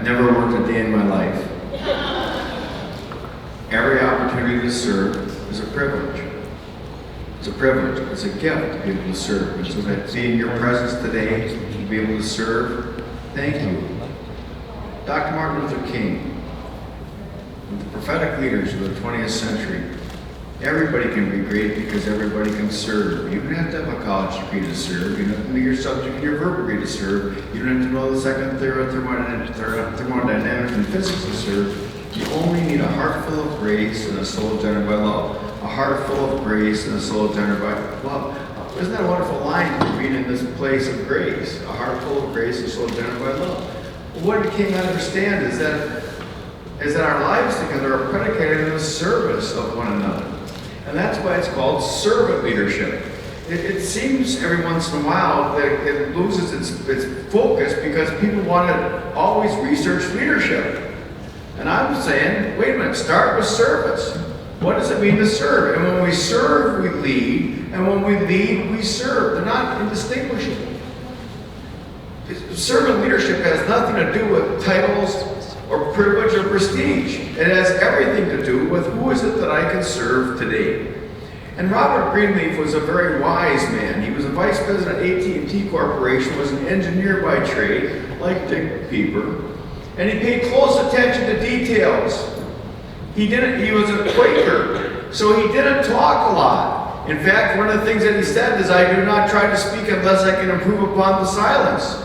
never worked a day in my life. Every opportunity to serve is a privilege. It's a privilege. It's a gift to be able to serve. And so that seeing your presence today, to be able to serve, thank you. Dr. Martin Luther King, the prophetic leaders of the 20th century, everybody can be great because everybody can serve. You don't have to have a college degree to serve. You don't have to know your subject and your verb degree to serve. You don't have to know the second, third, thermodynamics and physics to serve. You only need a heart full of grace and a soul generated by love. A heart full of grace and a soul generated by love. Isn't that a wonderful line for being in this place of grace? A heart full of grace and a soul generated by love. Well, what King understand is that our lives together are predicated on the service of one another. And that's why it's called servant leadership. It seems every once in a while that it loses its focus because people want to always research leadership. And I'm saying, wait a minute, start with service. What does it mean to serve? And when we serve, we lead. And when we lead, we serve. They're not indistinguishable. Servant leadership has nothing to do with titles or privilege or prestige. It has everything to do with who is it that I can serve today. And Robert Greenleaf was a very wise man. He was a vice president at AT&T Corporation, was an engineer by trade, like Dick Pieper. And he paid close attention to details. He was a Quaker, so he didn't talk a lot. In fact, one of the things that he said is, I do not try to speak unless I can improve upon the silence.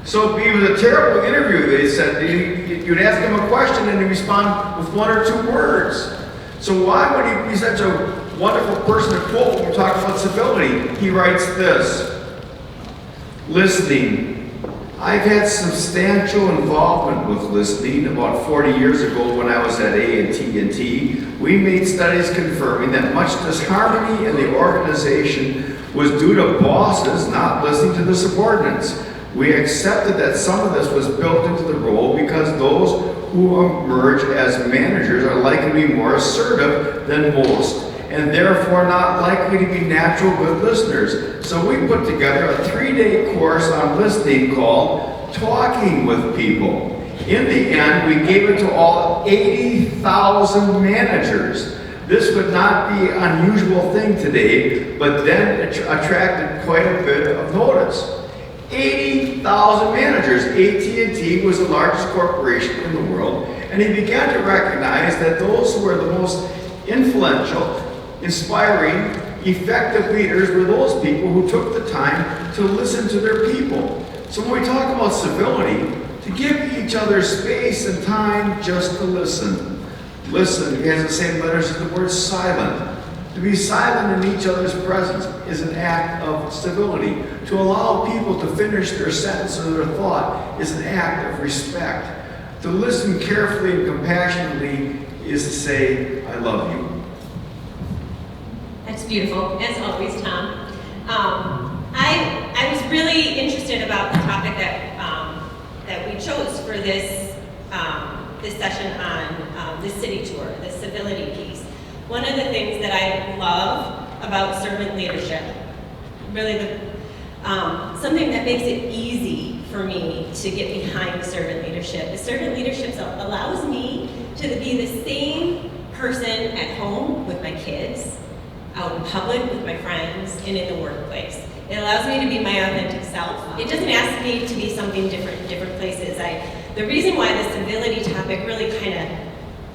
So he was a terrible interview, they said. You'd ask him a question and he'd respond with one or two words. So why would he be such a wonderful person to quote when we're talking about civility? He writes this: listening. I've had substantial involvement with listening. About 40 years ago when I was at AT&T, we made studies confirming that much disharmony in the organization was due to bosses not listening to the subordinates. We accepted that some of this was built into the role because those who emerge as managers are likely to be more assertive than most, and therefore not likely to be natural good listeners. So we put together a 3-day course on listening called Talking with People. In the end, we gave it to all 80,000 managers. This would not be an unusual thing today, but then it attracted quite a bit of notice. 80,000 managers. AT&T was the largest corporation in the world, and he began to recognize that those who were the most influential, inspiring, effective leaders were those people who took the time to listen to their people. So when we talk about civility, to give each other space and time just to listen. Listen, it has the same letters as the word silent. To be silent in each other's presence is an act of civility. To allow people to finish their sentence or their thought is an act of respect. To listen carefully and compassionately is to say, I love you. That's beautiful, as always, Tom. I was really interested about the topic that we chose for this session on this city tour, the civility piece. One of the things that I love about servant leadership, really something that makes it easy for me to get behind servant leadership, is servant leadership allows me to be the same person at home with my kids, out in public with my friends, and in the workplace. It allows me to be my authentic self. It doesn't ask me to be something different in different places. The reason why the civility topic really kind of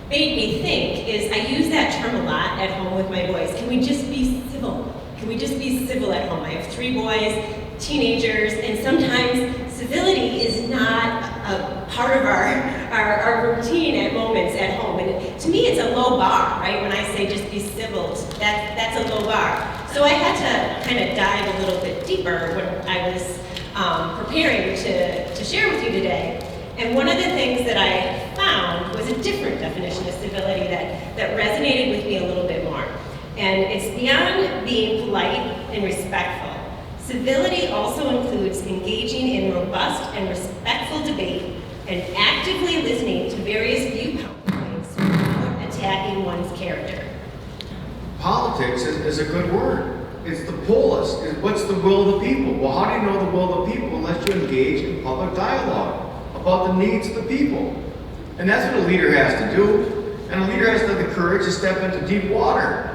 made me think is I use that term a lot at home with my boys. Can we just be civil? Can we just be civil at home? I have 3 boys, teenagers, and sometimes civility is not a part of our routine at moments at home. And to me, it's a low bar, right? When I say just be civil, that's a low bar. So I had to kind of dive a little bit deeper when I was preparing to share with you today. And one of the things that I found was a different definition of civility that resonated with me a little bit more. And it's beyond being polite and respectful. Civility also includes engaging in robust and respectful debate and actively listening to various viewpoints without attacking one's character. Politics is a good word. It's the polis. What's the will of the people? Well, how do you know the will of the people unless you engage in public dialogue? A about the needs of the people. And that's what a leader has to do. And a leader has to have the courage to step into deep water.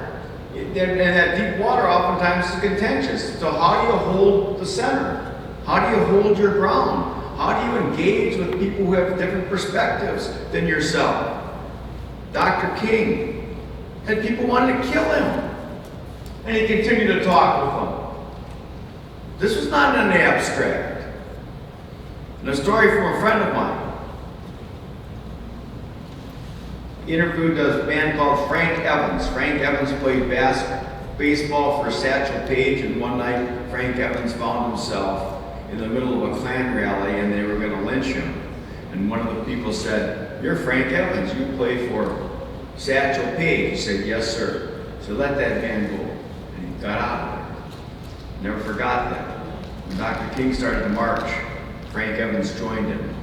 And that deep water oftentimes is contentious. So how do you hold the center? How do you hold your ground? How do you engage with people who have different perspectives than yourself? Dr. King had people wanting to kill him. And he continued to talk with them. This was not in the abstract. And a story from a friend of mine. He interviewed a man called Frank Evans. Frank Evans played baseball for Satchel Paige, and one night Frank Evans found himself in the middle of a Klan rally and they were going to lynch him. And one of the people said, "You're Frank Evans, you play for Satchel Paige." He said, "Yes, sir." So let that man go. And he got out of there. Never forgot that. When Dr. King started to march, Frank Evans joined him.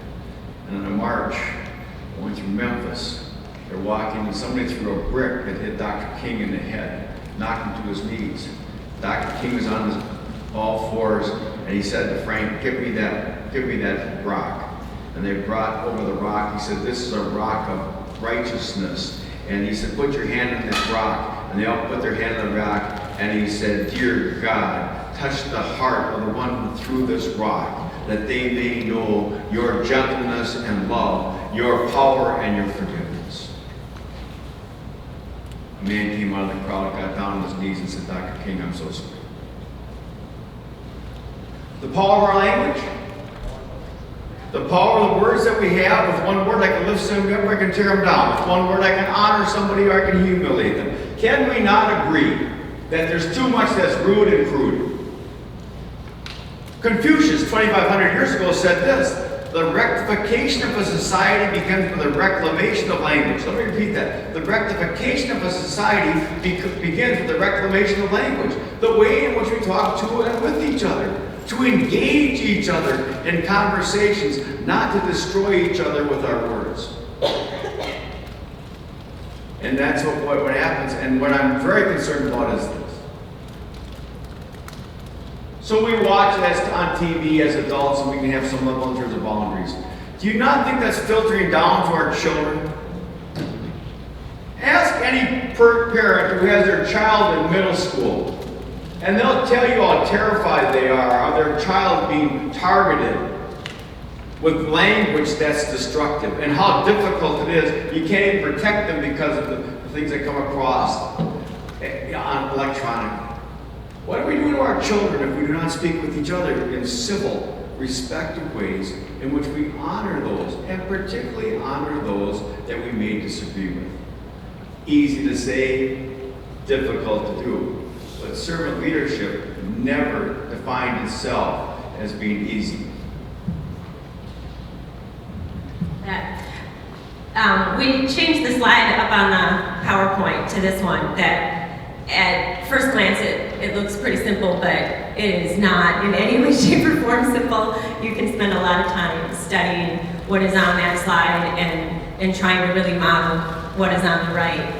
And on a march, going through Memphis, they're walking and somebody threw a brick that hit Dr. King in the head, knocked him to his knees. Dr. King was on his all fours and he said to Frank, give me that rock. And they brought over the rock. He said, "This is a rock of righteousness." And he said, "Put your hand on that rock." And they all put their hand on the rock. And he said, "Dear God, touch the heart of the one who threw this rock, that they may know your gentleness and love, your power and your forgiveness." A man came out of the crowd, got down on his knees and said, "Dr. King, I'm so sorry." The power of our language, the power of the words that we have. With one word I can lift somebody up, I can tear them down. With one word I can honor somebody or I can humiliate them. Can we not agree that there's too much that's rude and crude? Confucius, 2,500 years ago, said this: the rectification of a society begins with the reclamation of language. Let me repeat that. The rectification of a society begins with the reclamation of language. The way in which we talk to and with each other. To engage each other in conversations, not to destroy each other with our words. And that's what happens. And what I'm very concerned about is this. So we watch this on TV as adults and we can have some level in terms of boundaries. Do you not think that's filtering down to our children? Ask any parent who has their child in middle school, and they'll tell you how terrified they are of their child being targeted with language that's destructive and how difficult it is. You can't even protect them because of the things that come across on electronic. What do we do to our children if we do not speak with each other in civil, respectful ways in which we honor those, and particularly honor those that we may disagree with? Easy to say, difficult to do. But servant leadership never defined itself as being easy. We changed the slide up on the PowerPoint to this one that at first glance it looks pretty simple, but it is not in any way, shape, or form simple. You can spend a lot of time studying what is on that slide and trying to really model what is on the right.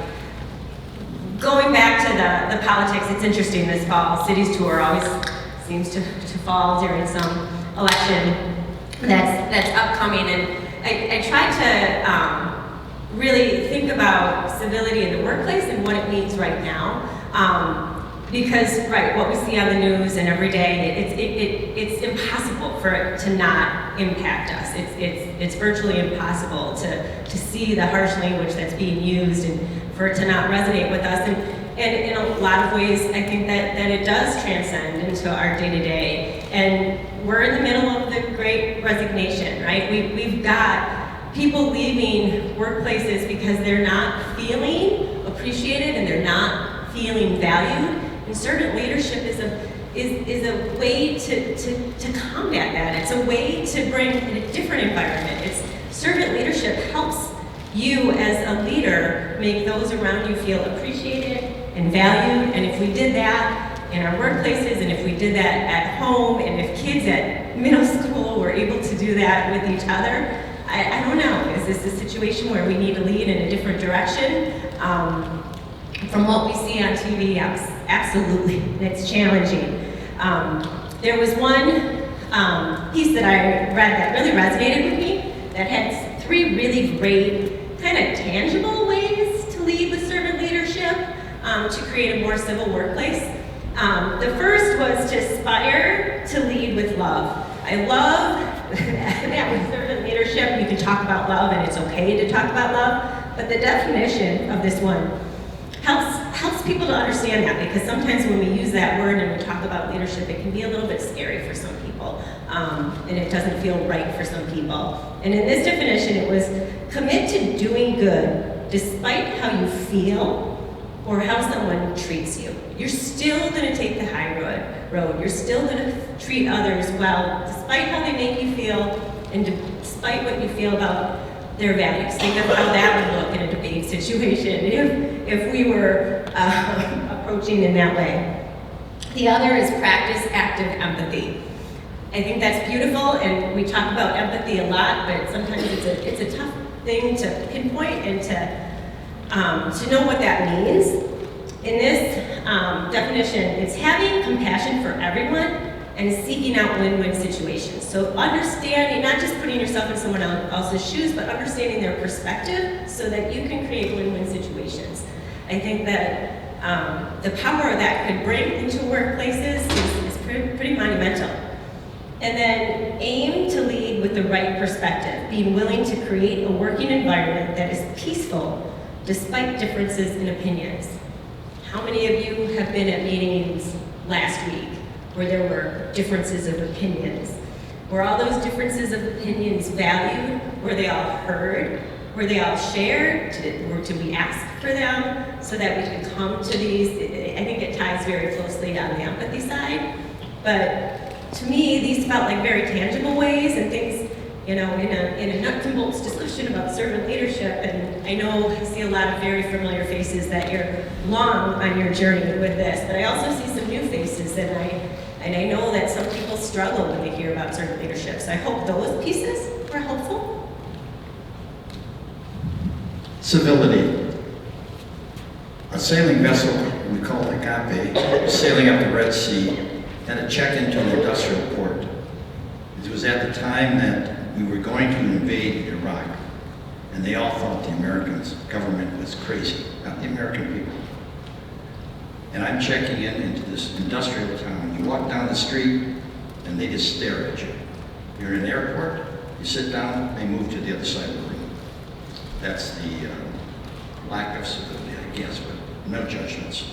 Going back to the politics, it's interesting this fall. Cities Tour always seems to fall during some election that's upcoming, and I try to really think about civility in the workplace and what it means right now. Because, right, what we see on the news and every day, it's impossible for it to not impact us. It's virtually impossible to see the harsh language that's being used and for it to not resonate with us. And in a lot of ways, I think that it does transcend into our day-to-day. And we're in the middle of the Great Resignation, right? We've got people leaving workplaces because they're not feeling appreciated and they're not feeling valued. And servant leadership is a way to combat that. It's a way to bring in a different environment. Servant leadership helps you as a leader make those around you feel appreciated and valued. And if we did that in our workplaces, and if we did that at home, and if kids at middle school were able to do that with each other, I don't know, is this a situation where we need to lead in a different direction? From what we see on TV, absolutely, it's challenging. There was one piece that I read that really resonated with me, that had 3 really great, kind of tangible ways to lead with servant leadership to create a more civil workplace. The first was to aspire to lead with love. I love that with servant leadership, you can talk about love and it's okay to talk about love, but the definition of this one helps people to understand that, because sometimes when we use that word and we talk about leadership, it can be a little bit scary for some people, and it doesn't feel right for some people. And in this definition, it was commit to doing good despite how you feel or how someone treats you. You're still going to take the high road. You're still going to treat others well, despite how they make you feel and despite what you feel about their values. Think of how that would look in a debate situation if we were approaching in that way. The other is practice active empathy. I think that's beautiful, and we talk about empathy a lot, but sometimes it's a tough thing to pinpoint and to know what that means. In this definition, it's having compassion for everyone and seeking out win-win situations. So understanding, not just putting yourself in someone else's shoes, but understanding their perspective so that you can create win-win situations. I think that the power that could bring into workplaces is pretty monumental. And then aim to lead with the right perspective, being willing to create a working environment that is peaceful despite differences in opinions. How many of you have been at meetings last week where there were differences of opinions? Were all those differences of opinions valued? Were they all heard? Were they all shared? Did we ask for them so that we could come to these? I think it ties very closely on the empathy side. But to me, these felt like very tangible ways and things, in a nuts and bolts discussion about servant leadership. And I see a lot of very familiar faces that you're long on your journey with this, but I also see some new faces, and I know that some people struggle when they hear about servant leadership. So I hope those pieces were helpful. Civility. A sailing vessel, we call it Agape, sailing up the Red Sea, had a check into an industrial port. It was at the time that we were going to invade Iraq, and they all thought the American government was crazy, not the American people. And I'm checking into this industrial town. You walk down the street, and they just stare at you. You're in an airport, you sit down, they move to the other side of the room. That's the lack of civility, I guess, but no judgments.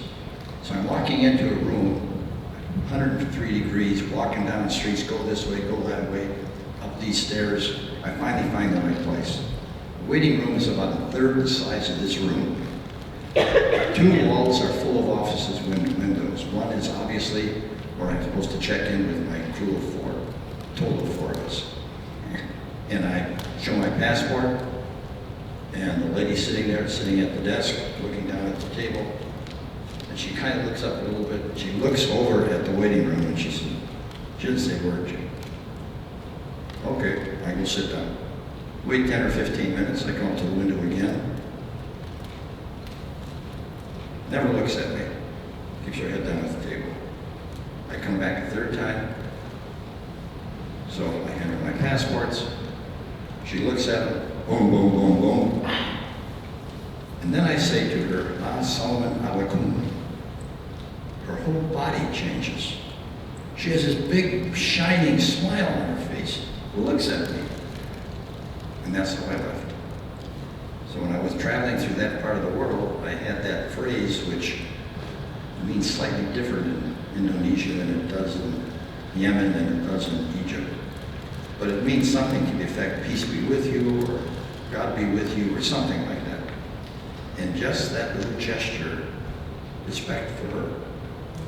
So I'm walking into a room, 103 degrees, walking down the streets, go this way, go that way, up these stairs. I finally find the right place. The waiting room is about a third the size of this room. 2 walls are full of offices with windows. One is obviously where I'm supposed to check in with my crew of 4, total of 4 of us. And I show my passport, and the lady sitting there, sitting at the desk, looking down at the table, and she kind of looks up a little bit. She looks over at the waiting room, and she didn't say a word. Okay, I go sit down. Wait 10 or 15 minutes, I come up to the window again. Never looks at me. Keeps her head down at the table. I come back a 3rd time. So I hand her my passports. She looks at them. Boom, boom, boom, boom. And then I say to her, Assalamu alaikum. Her whole body changes. She has this big, shining smile on her face, looks at me. And that's how I left. So when I was traveling through that part of the world, I had that phrase, which means slightly different in Indonesia than it does in Yemen than it does in Egypt. But it means something to the effect, peace be with you, or God be with you, or something like that. And just that little gesture, respect for her,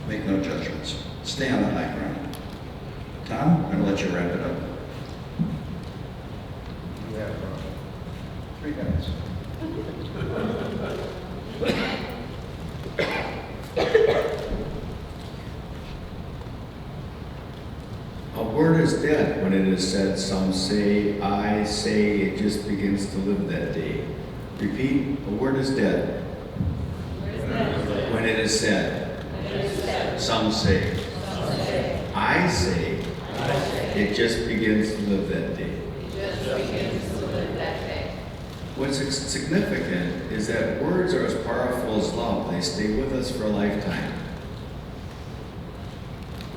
make no judgments. Stay on the high ground. Tom, I'm going to let you wrap it up. You have 3 minutes. A word is dead when it is said, some say, I say, it just begins to live that day. Repeat, a word is dead. When it is said, some say, I say, it just begins to live that day. What's significant is that words are as powerful as love. They stay with us for a lifetime.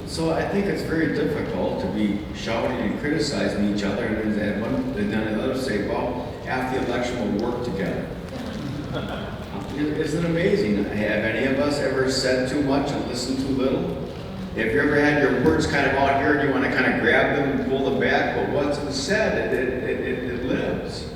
So I think it's very difficult to be shouting and criticizing each other and then the others say, well, after the election we'll work together. Isn't it amazing? Have any of us ever said too much and listened too little? Have you ever had your words kind of out here and you want to kind of grab them and pull them back? But what's been said, it lives.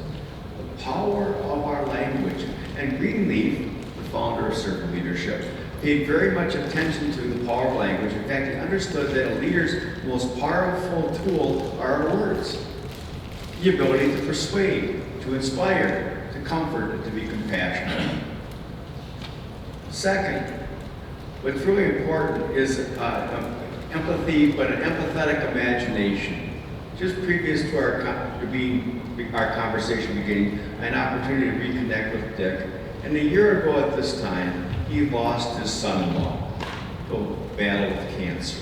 The power of our language. And Greenleaf, the founder of Circle Leadership, paid very much attention to the power of language. In fact, he understood that a leader's most powerful tool are our words. The ability to persuade, to inspire, to comfort, and to be compassionate. Second, what's really important is empathy, but an empathetic imagination. Just previous to our conversation beginning, I had an opportunity to reconnect with Dick. And a year ago at this time, he lost his son-in-law to a battle with cancer.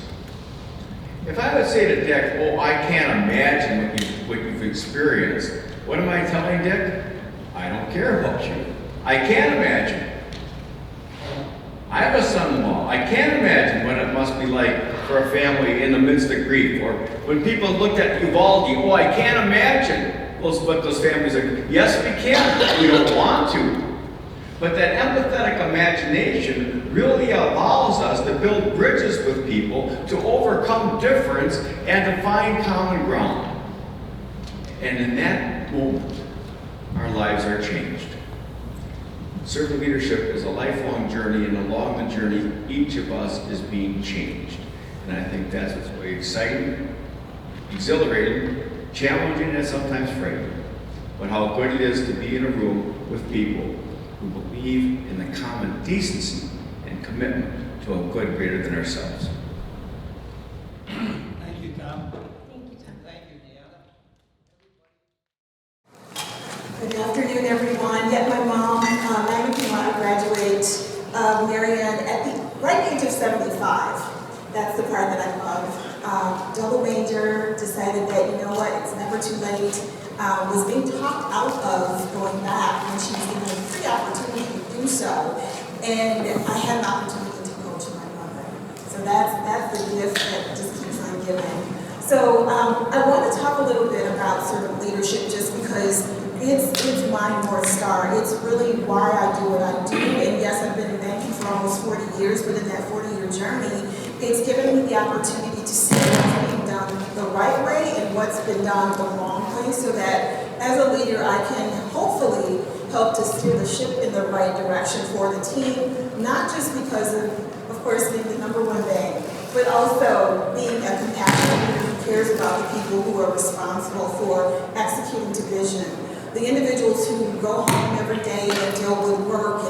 If I would say to Dick, oh, I can't imagine what you've experienced, what am I telling Dick? I don't care about you. I can't imagine. I have a son-in-law. I can't imagine what it must be like for a family in the midst of grief. Or when people looked at Uvalde, oh, I can't imagine what those families are. Yes, we can, but we don't want to. But that empathetic imagination really allows us to build bridges with people, to overcome difference, and to find common ground. And in that moment, our lives are changed. Servant leadership is a lifelong journey, and along the journey, each of us is being changed. And I think that's what's really exciting, exhilarating, challenging, and sometimes frightening. But how good it is to be in a room with people who believe in the common decency and commitment to a good greater than ourselves. Thank you, Tom. Thank you, Tom. Thank you, Deanna. Good afternoon, everyone. Yet my mom, Magna Cum Laude graduate of Marianne at the ripe age of 75. That's the part that I love. Double major, decided that, you know what, it's never too late. Was being talked out of going back when she was given a free opportunity to do so. And I had an opportunity to coach my mother. So that's the gift that just keeps on giving. So I want to talk a little bit about servant leadership just because it's my North Star. It's really why I do what I do. And yes, I've been in banking for almost 40 years, but in that 40-year journey, it's given me the opportunity to see what's being done the right way and what's been done the wrong way, so that as a leader, I can hopefully help to steer the ship in the right direction for the team, not just because of course, being the number one bank, but also being a compassionate leader who cares about the people who are responsible for executing to vision. The individuals who go home every day and deal with work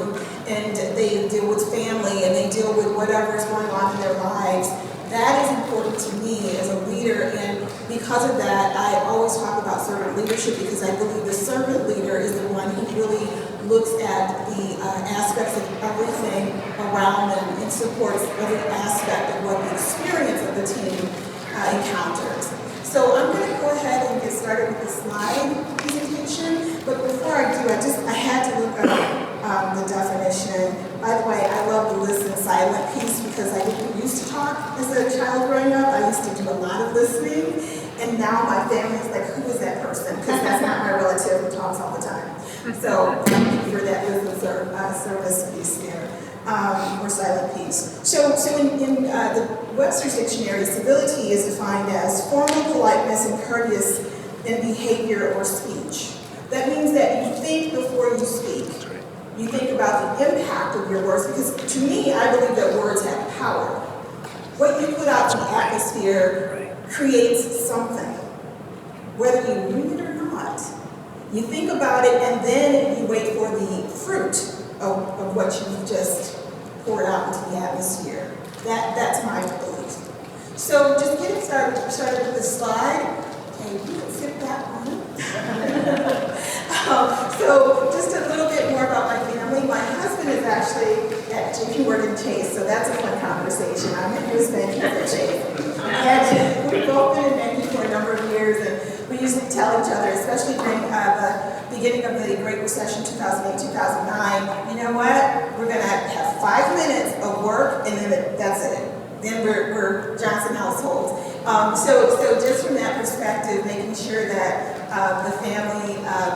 and they deal with family and they deal with whatever is going on in their lives, that is important to me as a leader. And because of that, I always talk about servant leadership because I believe the servant leader is the one who really looks at the aspects of everything around them and supports every aspect of what the experience of the team encounters. So I'm going to go ahead and get started with the slide presentation, but before I do, I had to look up the definition. By the way, I love the listen silent piece because I didn't used to talk as a child growing up. I used to do a lot of listening, and now my family's like, who is that person? Because that's not my relative who talks all the time. So thank you for that listen service piece there. Or silent piece. So in the Webster's Dictionary, civility is defined as formal politeness and courteous in behavior or speech. That means that you think before you speak. You think about the impact of your words, because to me, I believe that words have power. What you put out to the atmosphere creates something, whether you mean it or not. You think about it and then you wait for the fruit of what you've just poured out into the atmosphere. That's my belief. So just getting started with the slide. Okay, you can skip that one. So just a little bit more about my family. My husband is actually at JP Morgan Chase, so that's a fun conversation. I'm in his banking for Chase. And we've both been in banking for a number of years, and we usually tell each other, especially during the beginning of the Great Recession, 2008, 2009. You know what? We're gonna have 5 minutes of work, and then that's it. Then we're Johnson households. So just from that perspective, making sure that the family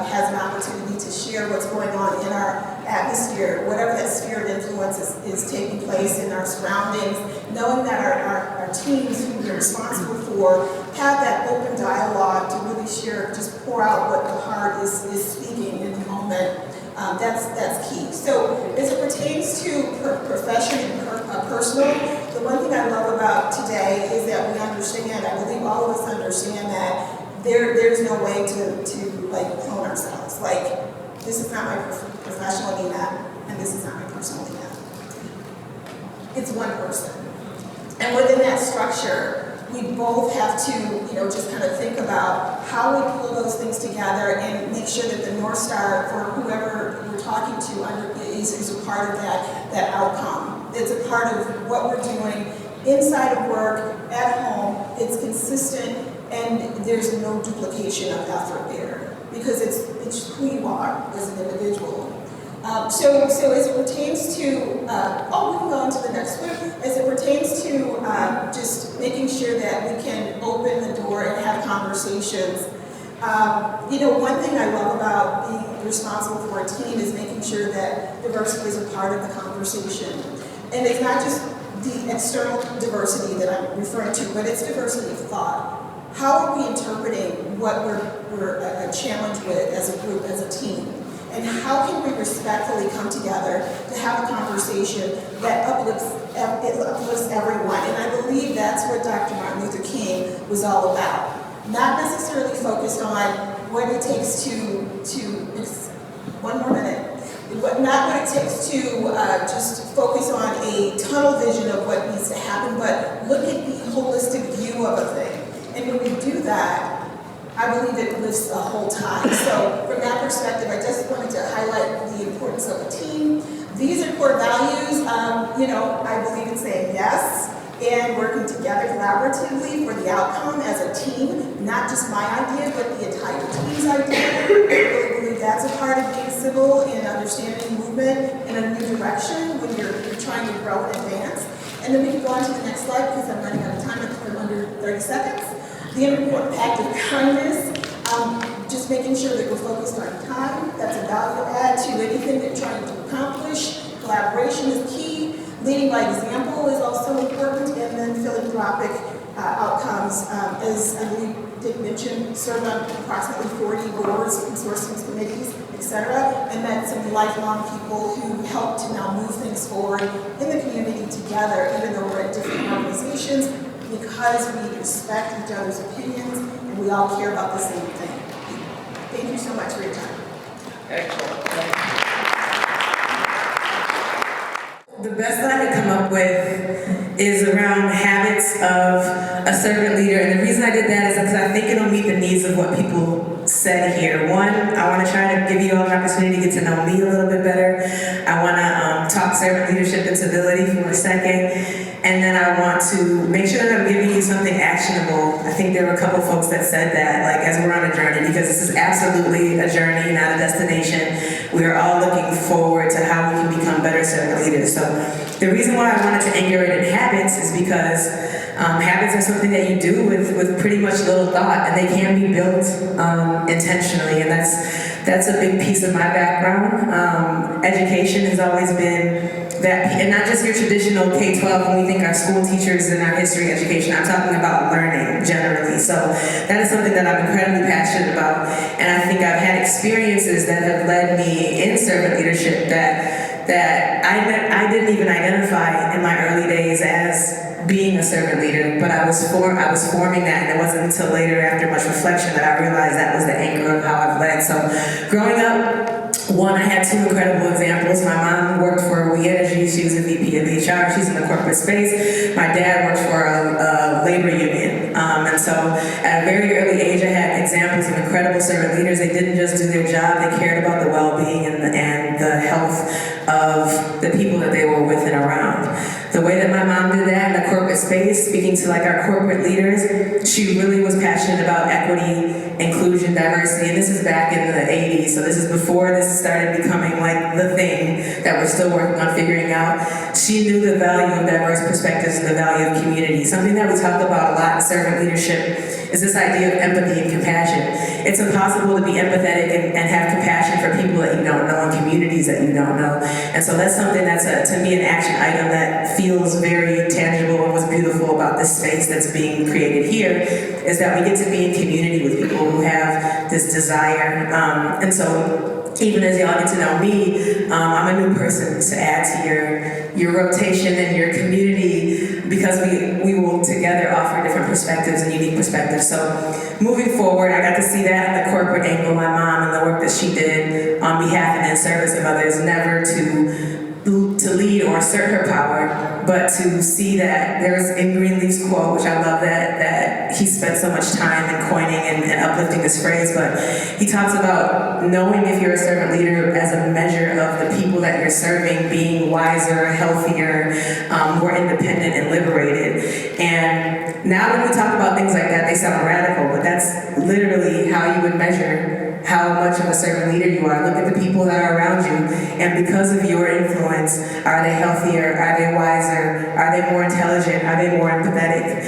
has an opportunity to share what's going on in our atmosphere, whatever that sphere of influence is taking place in our surroundings, knowing that our teams who we're responsible for have that open dialogue to really share, just pour out what the heart is speaking in the moment. That's key. So as it pertains to profession and personal, the one thing I love about today is that we understand, I believe all of us understand that there's no way to like clone ourselves. Like, this is not my professional Nina, and this is not my personal Nina. It's one person. And within that structure, we both have to, just kind of think about how we pull those things together and make sure that the North Star for whoever we're talking to is a part of that outcome. It's a part of what we're doing inside of work, at home. It's consistent, and there's no duplication of effort there because it's who you are as an individual. So as it pertains to, we can go on to the next one. As it pertains to just making sure that we can open the door and have conversations. One thing I love about being responsible for a team is making sure that diversity is a part of the conversation. And it's not just the external diversity that I'm referring to, but it's diversity of thought. How are we interpreting what we're challenged with as a group, as a team? And how can we respectfully come together to have a conversation that uplifts everyone? And I believe that's what Dr. Martin Luther King was all about. Not necessarily focused on what it takes not what it takes to just focus on a tunnel vision of what needs to happen, but look at the holistic view of a thing. And when we do that, I believe it lifts the whole time. So from that perspective, I just wanted to highlight the importance of a team. These are core values. I believe in saying yes and working together collaboratively for the outcome as a team, not just my idea, but the entire team's idea. I really believe that's a part of being civil and understanding movement in a new direction when you're trying to grow and advance. And then we can go on to the next slide because I'm running out of time. I'm under 30 seconds. The important act of kindness, just making sure that we're focused on time. That's a value add to anything that you're trying to accomplish. Collaboration is key. Leading by example is also important. And then philanthropic outcomes, as I believe Dick mentioned, served on approximately 40 boards, consortiums, committees, etc. And met some lifelong people who helped to now move things forward in the community together, even though we're at different organizations, because we respect each other's opinions and we all care about the same thing. Thank you so much for your time. Excellent. The best that I could come up with is around habits of a servant leader. And the reason I did that is because I think it'll meet the needs of what people said here. One, I want to try to give you all an opportunity to get to know me a little bit better. I want to talk servant leadership and civility for a second. And then I want to make sure that I'm giving you something actionable. I think there were a couple folks that said that, like, as we're on a journey, because this is absolutely a journey, not a destination. We are all looking forward to how we can become better servant leaders. So the reason why I wanted to anchor it in habits is because habits are something that you do with pretty much little thought, and they can be built intentionally, and that's a big piece of my background. Education has always been that, and not just your traditional K-12 when we think our school teachers and our history education. I'm talking about learning generally. So that is something that I'm incredibly passionate about, and I think I've had experiences that have led me in servant leadership that I didn't even identify in my early days as being a servant leader, but I was forming that, and it wasn't until later, after much reflection, that I realized that was the anchor of how I've led. So growing up, one, I had two incredible examples. My mom worked for We Energy. She was a VP of HR. She's in the corporate space. My dad worked for a labor union. And so at a very early age, I had examples of incredible servant leaders. They didn't just do their job. They cared about the well-being and the health of the people that they were with and around. The way that my mom did that in the corporate space, speaking to like our corporate leaders, she really was passionate about equity inclusion, diversity, and this is back in the 80s, so this is before this started becoming like the thing that we're still working on figuring out. She knew the value of diverse perspectives and the value of community. Something that we talk about a lot in servant leadership is this idea of empathy and compassion. It's impossible to be empathetic and have compassion for people that you don't know and communities that you don't know. And so that's something that's, to me, an action item that feels very tangible and was beautiful about this space that's being created here, is that we get to be in community with people who have this desire. And so even as y'all get to know me, I'm a new person to add to your rotation and your community, because we will together offer different perspectives and unique perspectives. So moving forward, I got to see that in the corporate angle, my mom and the work that she did on behalf and in service of others, never to lead or assert her power, but to see that there's in Greenleaf's quote, which I love that he spent so much time in coining and uplifting this phrase, but he talks about knowing if you're a servant leader as a measure of the people that you're serving being wiser, healthier, more independent and liberated. And now when we talk about things like that, they sound radical, but that's literally how you would measure how much of a servant leader you are. Look at the people that are around you, and because of your influence, are they healthier? Are they wiser? Are they more intelligent? Are they more empathetic?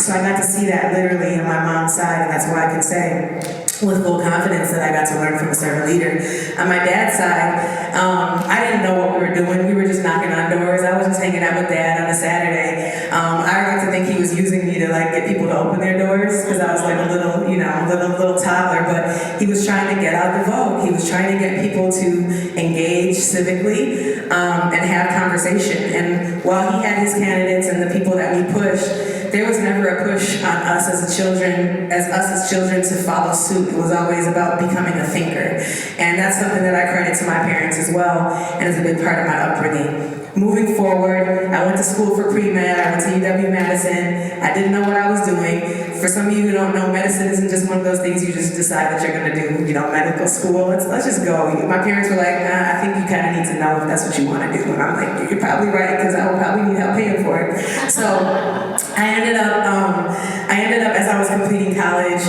So I got to see that literally on my mom's side, and that's why I can say with full confidence that I got to learn from a servant leader. On my dad's side, I didn't know what we were doing. We were just knocking on doors. I was just hanging out with Dad on a Saturday. I like to think he was using me to like get people to open their doors, because I was like a little, little toddler, but he was trying to get out the vote. He was trying to get people to engage civically and have conversation. And while he had his candidates and the people that we pushed, there was never a push on us as children to follow suit. It was always about becoming a thinker. And that's something that I credit to my parents as well, and is a big part of my upbringing. Moving forward, I went to school for pre-med, I went to UW-Madison. I didn't know what I was doing. For some of you who don't know, medicine isn't just one of those things you just decide that you're gonna do, medical school. Let's just go. My parents were like, I think you kind of need to know if that's what you wanna do. And I'm like, you're probably right, because I will probably need help paying for it. So I ended up, as I was completing college,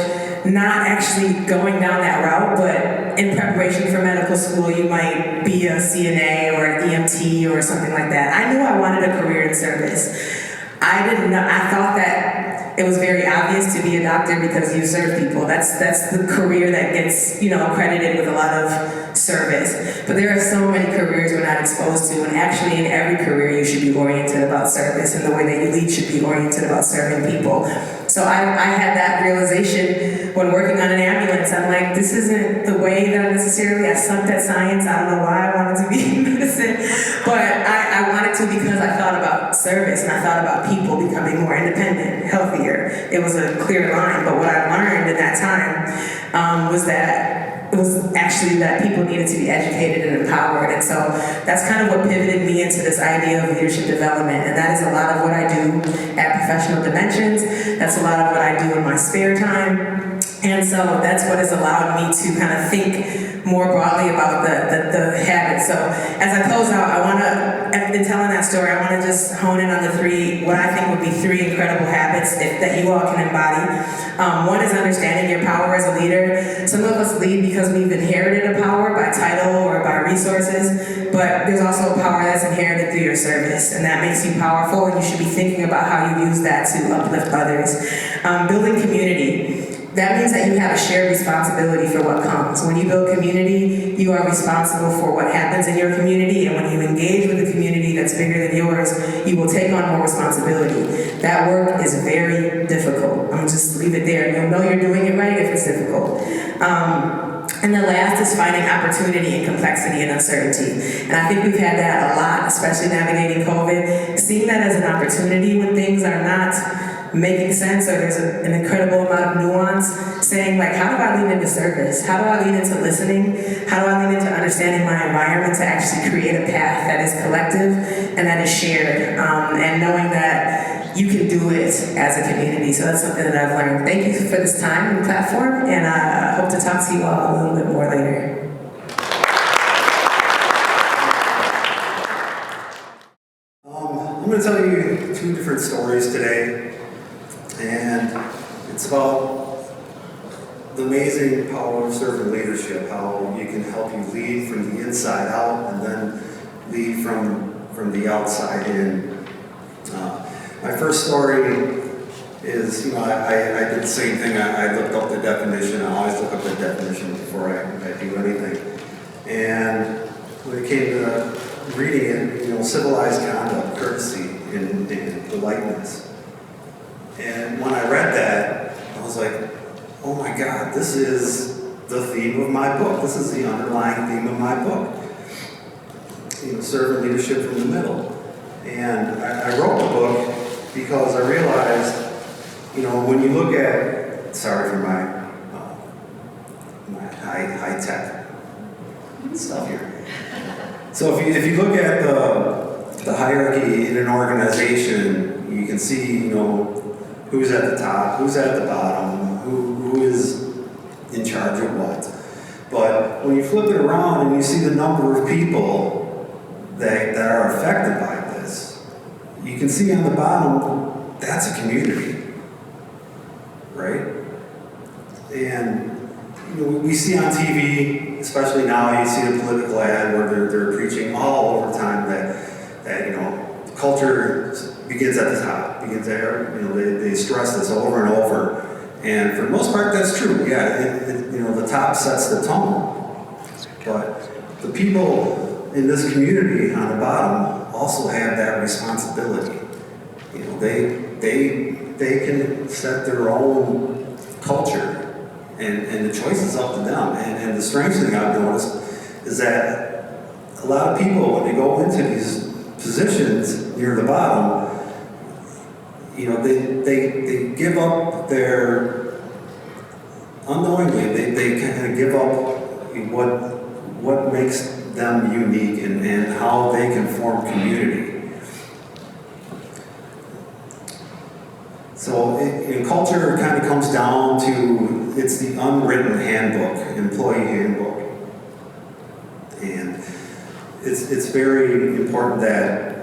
not actually going down that route, but in preparation for medical school, you might be a CNA or an EMT or something like that. I knew I wanted a career in service. I didn't know, I thought that it was very obvious to be a doctor because you serve people. That's the career that gets, accredited with a lot of service. But there are so many careers we're not exposed to, and actually in every career you should be oriented about service, and the way that you lead should be oriented about serving people. So I had that realization when working on an ambulance. I'm like, this isn't the way that I sucked at science. I don't know why I wanted to be in medicine, but I wanted to because I thought about service and I thought about people becoming more independent, healthier. It was a clear line, but what I learned in that time was that it was actually that people needed to be educated and empowered. And so that's kind of what pivoted me into this idea of leadership development. And that is a lot of what I do at Professional Dimensions. That's a lot of what I do in my spare time. And so that's what has allowed me to kind of think more broadly about the habits. So as I close out, in telling that story, I want to just hone in on what I think would be three incredible habits that you all can embody. One is understanding your power as a leader. Some of us lead because we've inherited a power by title or by resources, but there's also a power that's inherited through your service, and that makes you powerful, and you should be thinking about how you use that to uplift others. Building community. That means that you have a shared responsibility for what comes. When you build community, you are responsible for what happens in your community, and when you engage with a community that's bigger than yours, you will take on more responsibility. That work is very difficult. I'm gonna just leave it there. You'll know you're doing it right if it's difficult. And the last is finding opportunity in complexity and uncertainty. And I think we've had that a lot, especially navigating COVID. Seeing that as an opportunity when things are not making sense, or there's an incredible amount of nuance, saying like, how do I lean into service? How do I lean into listening? How do I lean into understanding my environment to actually create a path that is collective and that is shared, and knowing that you can do it as a community. So that's something that I've learned. Thank you for this time and platform, and I hope to talk to you all a little bit more later. I'm going to tell you two different stories today, and it's about the amazing power of servant leadership, how you can help you lead from the inside out and then lead from the outside in. My first story is, I did the same thing. I looked up the definition. I always look up the definition before I do anything. And when it came to reading it, civilized conduct, courtesy, and politeness. And when I read that, I was like, oh my God, this is the theme of my book. This is the underlying theme of my book. Servant leadership from the middle. And I wrote the book because I realized, when you look at, sorry for my high tech stuff here. So if you look at the hierarchy in an organization, you can see, who's at the top, who's at the bottom, who is in charge of what. But when you flip it around and you see the number of people that are affected by this, you can see on the bottom, that's a community, right? And we see on TV, especially now, you see a political ad where they're preaching all over time that culture begins at the top, begins there. They stress this over and over, and for the most part, that's true. Yeah, the top sets the tone, but the people in this community on the bottom also have that responsibility. They can set their own culture, and the choice is up to them. And the strange thing I've noticed is that a lot of people, when they go into these positions near the bottom, they give up their, unknowingly, they kind of give up what makes them unique and how they can form community. So in culture, it kind of comes down to, it's the unwritten handbook, employee handbook. And it's very important that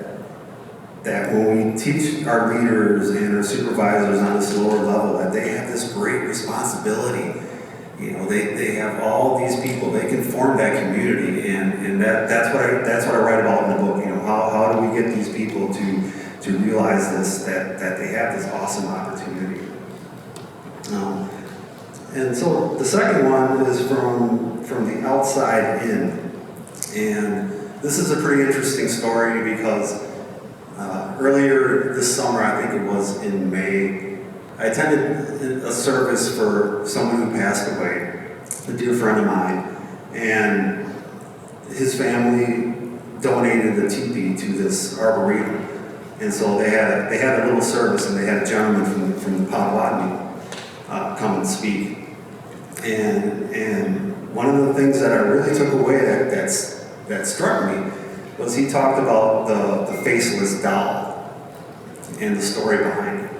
when we teach our leaders and our supervisors on this lower level, that they have this great responsibility. They have all these people, they can form that community, and that's what I write about in the book. How do we get these people to realize this, that they have this awesome opportunity. And so the second one is from the outside in. And this is a pretty interesting story because earlier this summer, I think it was in May, I attended a service for someone who passed away, a dear friend of mine, and his family donated the teepee to this arboretum. And so they had a little service, and they had a gentleman from the Potawatomi come and speak. And one of the things that I really took away that struck me was he talked about the faceless doll and the story behind it.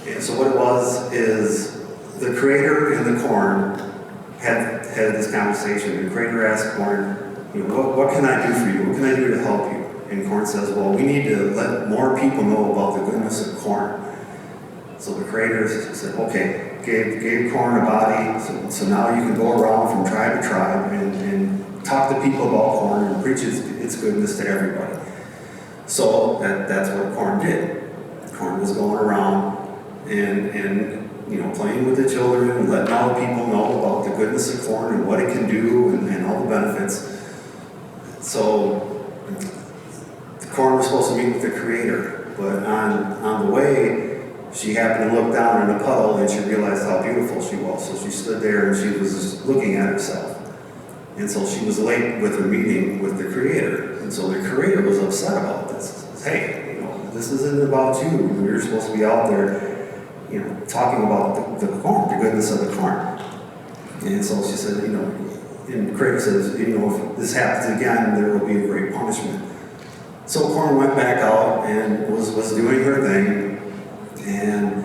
And so what it was is the creator and the corn had this conversation. The creator asked corn, what can I do for you? What can I do to help you? And corn says, well, we need to let more people know about the goodness of corn. So the creator said, okay, gave corn a body, so now you can go around from tribe to tribe and talk to people about corn and preach its goodness to everybody. So that's what corn did. Corn was going around and playing with the children and letting all the people know about the goodness of corn and what it can do and all the benefits. So the corn was supposed to meet with the creator, but on the way, she happened to look down in a puddle and she realized how beautiful she was. So she stood there and she was just looking at herself. And so she was late with her meeting with the creator. And so the creator was upset about this. He says, hey, this isn't about you. You're supposed to be out there, talking about the corn, the goodness of the corn. And so she said, and the creator says, if this happens again, there will be a great punishment. So corn went back out and was doing her thing. And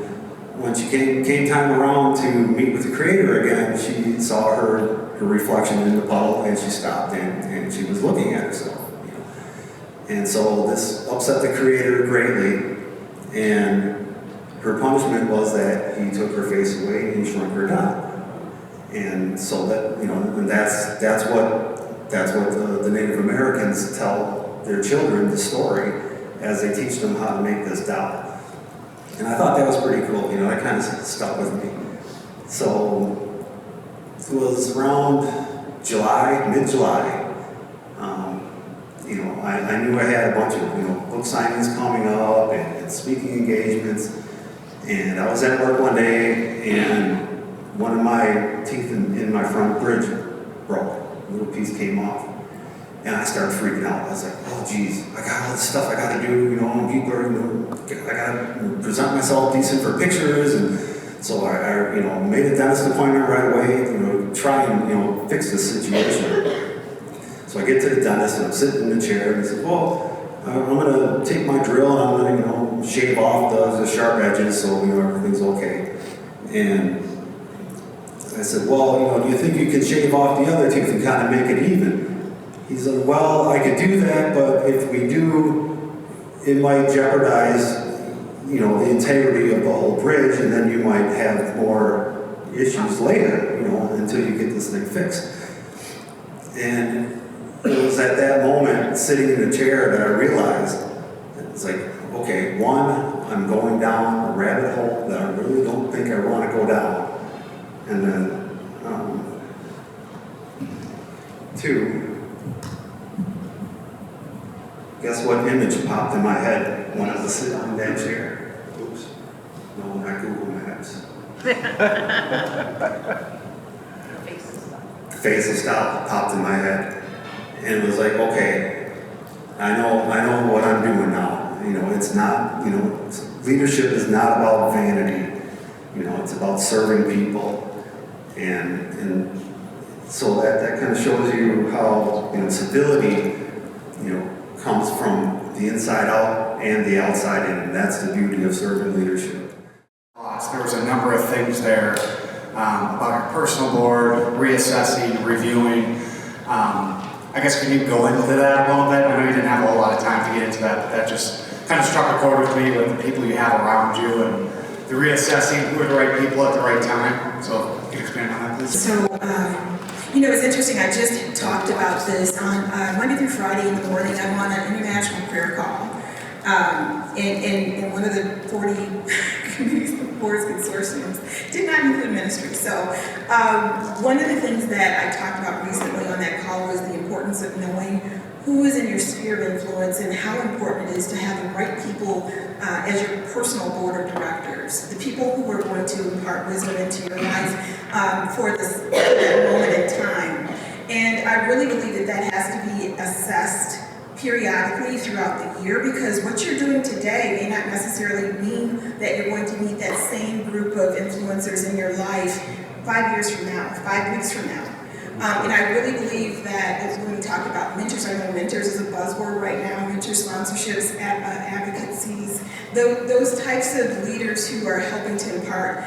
when she came time around to meet with the creator again, she saw her reflection in the puddle, and she stopped and she was looking at herself. And so this upset the creator greatly, and her punishment was that he took her face away and shrunk her down. And so that, you know, and that's what the Native Americans tell their children, the story, as they teach them how to make this doll. And I thought that was pretty cool, you know, that kind of stuck with me. So it was around mid-July. You know, I knew I had a bunch of, you know, book signings coming up and speaking engagements. And I was at work one day and one of my teeth in my front bridge broke. A little piece came off. And I started freaking out. I was like, oh geez, I got all this stuff I gotta do, you know, and people are, you know, I gotta present myself decent for pictures. And so I you know, made a dentist appointment right away, you know, try and, you know, fix this situation. So I get to the dentist and I'm sitting in the chair and he says, well, I'm gonna take my drill and I'm gonna, you know, shave off the sharp edges so, you know, everything's okay. And I said, well, you know, do you think you can shave off the other tooth and kind of make it even? He said, well, I could do that, but if we do, it might jeopardize, you know, the integrity of the whole bridge, and then you might have more issues later, you know, until you get this thing fixed. And it was at that moment, sitting in a chair, that I realized, it's like, okay, one, I'm going down a rabbit hole that I really don't think I want to go down. And then, two, guess what image popped in my head when I was sitting in that chair? Oops. No, not Google Maps. Face of style popped in my head. And it was like, okay, I know what I'm doing now. You know, it's not, you know, leadership is not about vanity. You know, it's about serving people. And so that kind of shows you how, you know, civility, you know, comes from the inside out and the outside in. And that's the beauty of servant leadership. There was a number of things there about your personal board, reassessing, reviewing. I guess can you go into that a little bit? I know you didn't have a whole lot of time to get into that, but that just kind of struck a chord with me with the people you have around you and the reassessing who are the right people at the right time. So can you expand on that, please? So, you know, it's interesting. I just talked about this on Monday through Friday in the morning. I'm on an international prayer call. And one of the 40 committees, boards, consortiums did not include ministry. So one of the things that I talked about recently on that call was the importance of knowing who is in your sphere of influence and how important it is to have the right people as your personal board of directors, the people who are going to impart wisdom into your life for that moment in time. And I really believe that that has to be assessed periodically throughout the year, because what you're doing today may not necessarily mean that you're going to meet that same group of influencers in your life 5 years from now, 5 weeks from now. And I really believe that as when we talk about mentors, I know mentors is a buzzword right now, mentor sponsorships, advocacies, those types of leaders who are helping to impart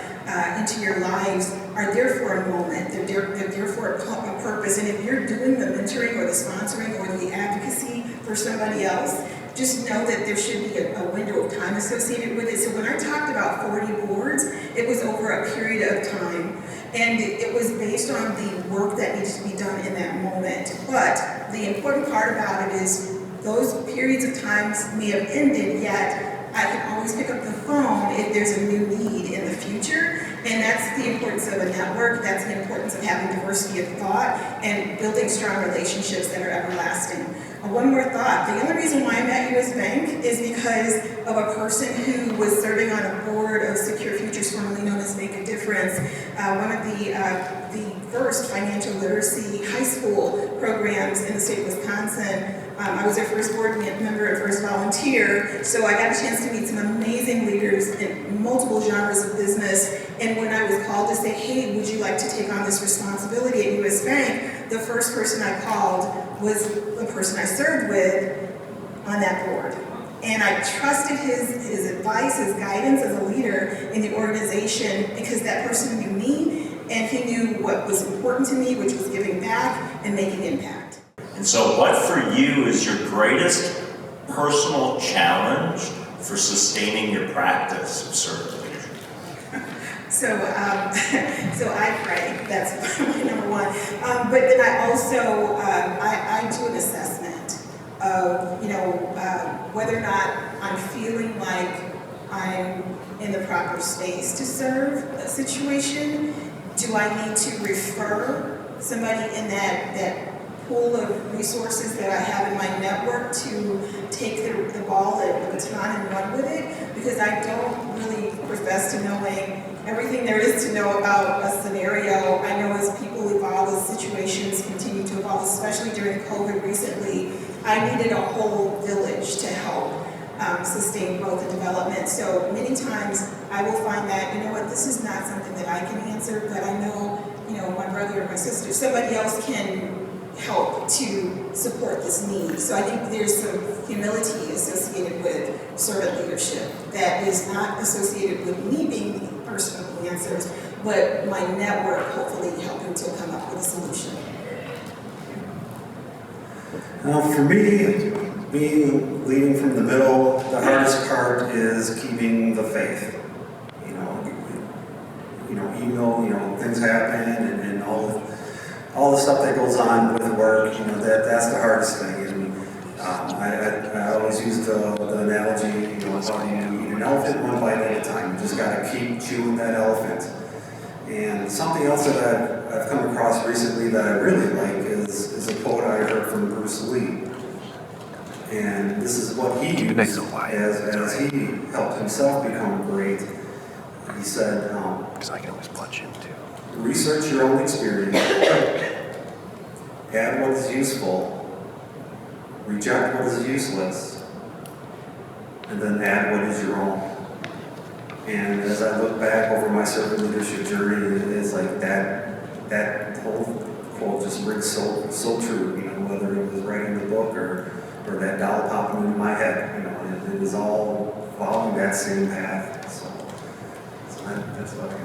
into your lives are there for a moment, they're there for a purpose. And if you're doing the mentoring or the sponsoring or the advocacy for somebody else, just know that there should be a window of time associated with it. So when I talked about 40 boards, it was over a period of time. And it was based on the work that needs to be done in that moment. But the important part about it is those periods of times may have ended, yet I can always pick up the phone if there's a new need in the future. And that's the importance of a network. That's the importance of having diversity of thought and building strong relationships that are everlasting. One more thought. The only reason why I'm at US Bank is because of a person who was serving on a board of Secure Futures, formerly known as Make a Difference, one of the first financial literacy high school programs in the state of Wisconsin. I was their first board member and first volunteer, so I got a chance to meet some amazing leaders in multiple genres of business. And when I was called to say, hey, would you like to take on this responsibility at US Bank, the first person I called was the person I served with on that board. And I trusted his advice, his guidance as a leader in the organization, because that person knew me and he knew what was important to me, which was giving back and making impact. And so what for you is your greatest personal challenge for sustaining your practice of servant leadership? So I pray, that's my number one. But then I also, I do an assessment of, whether or not I'm feeling like I'm in the proper space to serve a situation. Do I need to refer somebody in that pool of resources that I have in my network to take the ball, the baton, and run with it? Because I don't really profess to knowing everything there is to know about a scenario. I know as people evolve, as situations continue to evolve, especially during COVID recently, I needed a whole village to help sustain growth and development. So many times I will find that, this is not something that I can answer, but I know, my brother or my sister, somebody else can help to support this need. So I think there's some humility associated with servant leadership that is not associated with me being the person who answers, but my network hopefully helping to come up with a solution. For me, leading from the middle, the hardest part is keeping the faith. Even though things happen and all the stuff that goes on with work, that's the hardest thing. And I always use the analogy, how you eat an elephant one bite at a time. You just got to keep chewing that elephant. And something else that I've come across recently that I really like is a quote I heard from Bruce Lee. And this is what he used as he helped himself become great. He said, Because I can always punch him too. research your own experience, add what is useful, reject what is useless, and then add what is your own. And as I look back over my servant leadership journey, it's like that whole quote just rings so true, whether it was writing the book or that dollar popping into my head, it was all following that same path. So that's what I got.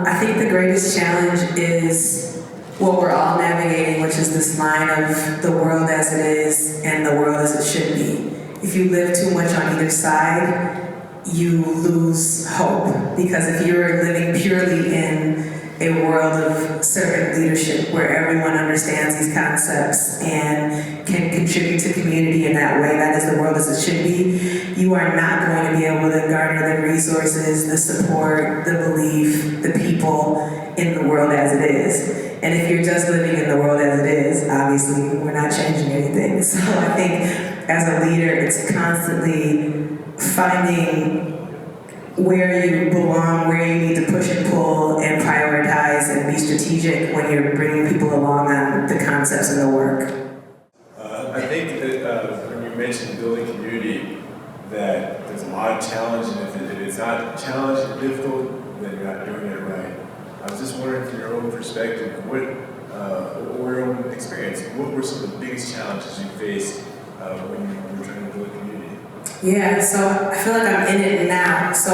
I think the greatest challenge is what we're all navigating, which is this line of the world as it is and the world as it should be. If you live too much on either side, you lose hope. Because if you're living purely in a world of servant leadership where everyone understands these concepts and can contribute to community in that way, that is the world as it should be, you are not going to be able to garner the resources, the support, the belief, the people in the world as it is. And if you're just living in the world as it is, obviously we're not changing anything. So I think as a leader, it's constantly finding where you belong, where you need to push and pull and prioritize and be strategic when you're bringing people along on the concepts and the work. I think that when you mentioned building community, that there's a lot of challenge, and if it's not challenging or difficult, then you're not doing it right. I was just wondering from your own perspective, or your own experience, what were some of the biggest challenges you faced when you were trying to build a community? Yeah, so I feel like I'm in it now. So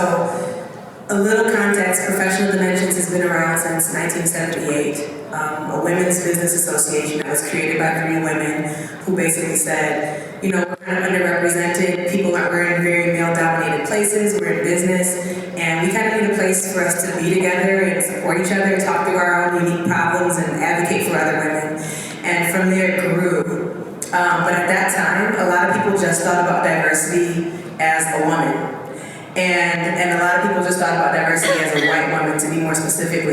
a little context, Professional Dimensions has been around since 1978. A women's business association that was created by 3 women who basically said, we're kind of underrepresented, we're in very male-dominated places, we're in business, and we kind of need a place for us to be together and support each other, talk through our own unique problems, and advocate for other women. And from there it grew. But at that time, a lot of people just thought about diversity as a woman. And a lot of people just thought about diversity as a white woman, to be more specific.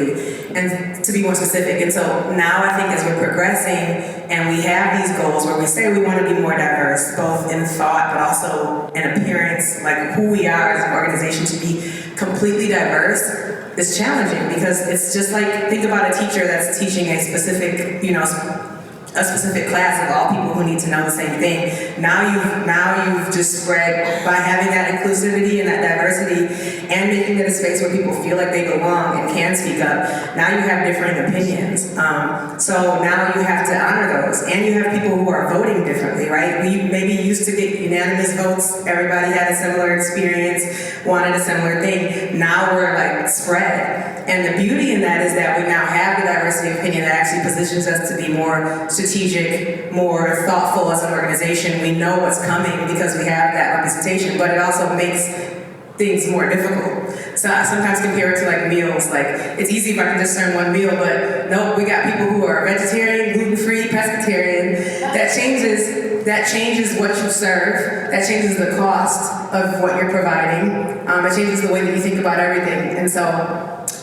And so now I think as we're progressing and we have these goals where we say we want to be more diverse, both in thought but also in appearance, like who we are as an organization, to be completely diverse is challenging, because it's just like, think about a teacher that's teaching a specific, a specific class of all people who need to know the same thing. Now you've just spread, by having that inclusivity and that diversity and making it a space where people feel like they belong and can speak up. Now you have differing opinions. So now you have to honor those, and you have people who are voting differently, right? We maybe used to get unanimous votes. Everybody had a similar experience, wanted a similar thing. Now we're like spread. And the beauty in that is that we now have the diversity of opinion that actually positions us to be more strategic, more thoughtful as an organization. We know what's coming because we have that representation, but it also makes things more difficult. So I sometimes compare it to like meals. Like it's easy if I can discern one meal, but nope, we got people who are vegetarian, gluten-free, pescatarian. That changes what you serve. That changes the cost of what you're providing. It changes the way that you think about everything. And so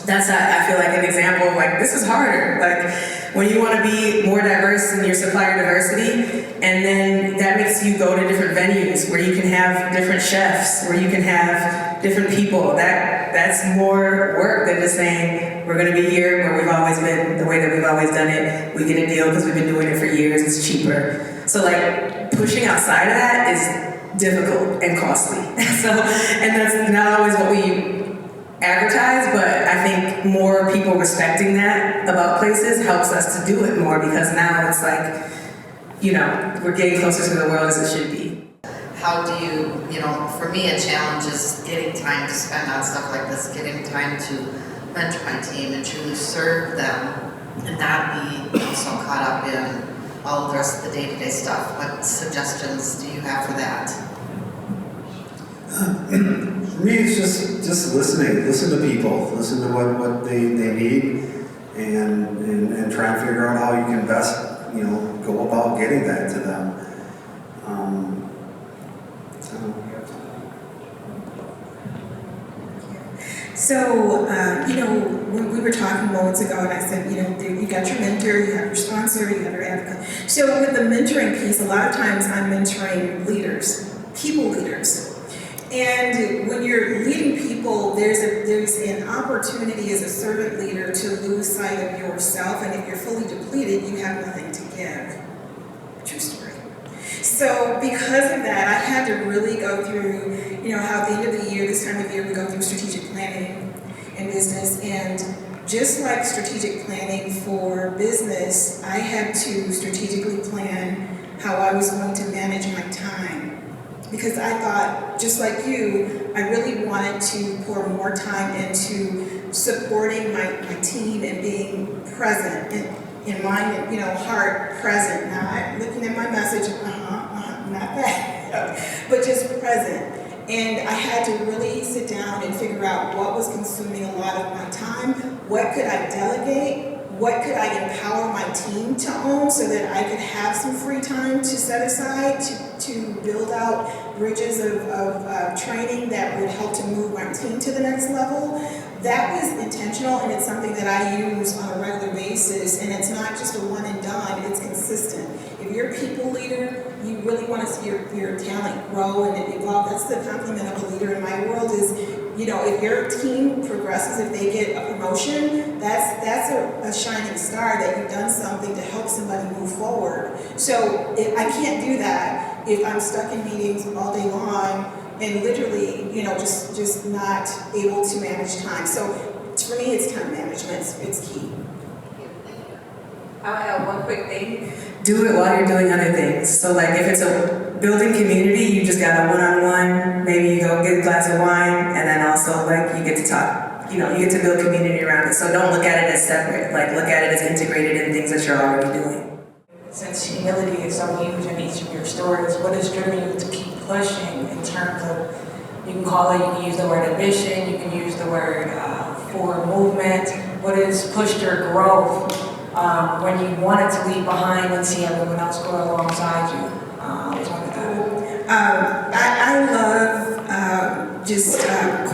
that's, I feel like, an example of like, this is harder. Like when you want to be more diverse in your supplier diversity, and then that makes you go to different venues where you can have different chefs, where you can have different people. That's more work than just saying, we're going to be here where we've always been, the way that we've always done it. We get a deal because we've been doing it for years, it's cheaper. So like pushing outside of that is difficult and costly. So, and that's not always what we advertise, but I think more people respecting that about places helps us to do it more, because now it's like, you know, we're getting closer to the world as it should be. How do you know, for me a challenge is getting time to spend on stuff like this, getting time to mentor my team and truly serve them and not be so caught up in all of the rest of the day-to-day stuff. What suggestions do you have for that? For me, it's just listening. Listen to people. Listen to what they need, and try and figure out how you can best, you know, go about getting that to them. So, you know, when we were talking moments ago, and I said, you know, you got your mentor, you have your sponsor, you have your advocate. So with the mentoring piece, a lot of times I'm mentoring leaders, people leaders. And when you're leading people, there's an opportunity as a servant leader to lose sight of yourself, and if you're fully depleted, you have nothing to give. True story. So because of that, I had to really go through, you know, how at the end of the year, this time of year, we go through strategic planning in business, and just like strategic planning for business, I had to strategically plan how I was going to manage my time. Because I thought, just like you, I really wanted to pour more time into supporting my team and being present in mind, you know, heart present, not looking at my message, not that, but just present. And I had to really sit down and figure out what was consuming a lot of my time, what could I delegate, what could I empower my team to own so that I could have some free time to set aside to build out bridges of training that would help to move my team to the next level. That was intentional, and it's something that I use on a regular basis, and it's not just a one and done, it's consistent. If you're a people leader, you really want to see your talent grow and evolve. That's the complement of a leader in my world is, you know, if your team progresses, if they get a promotion, that's a shining star that you've done something to help somebody move forward. So I can't do that if I'm stuck in meetings all day long and literally, you know, just not able to manage time. So for me, it's time management. It's key. I'll add one quick thing. Do it while you're doing other things. So like if it's a building community, you just got a one-on-one, maybe you go get a glass of wine, and then also like you get to talk, you know, you get to build community around it. So don't look at it as separate, like look at it as integrated in things that you're already doing. Since humility is so huge in each of your stories, what has driven you to keep pushing in terms of, you can call it, you can use the word ambition, you can use the word forward movement, what has pushed your growth when you wanted to leave behind and see everyone else grow alongside you? I was wondering that. I love just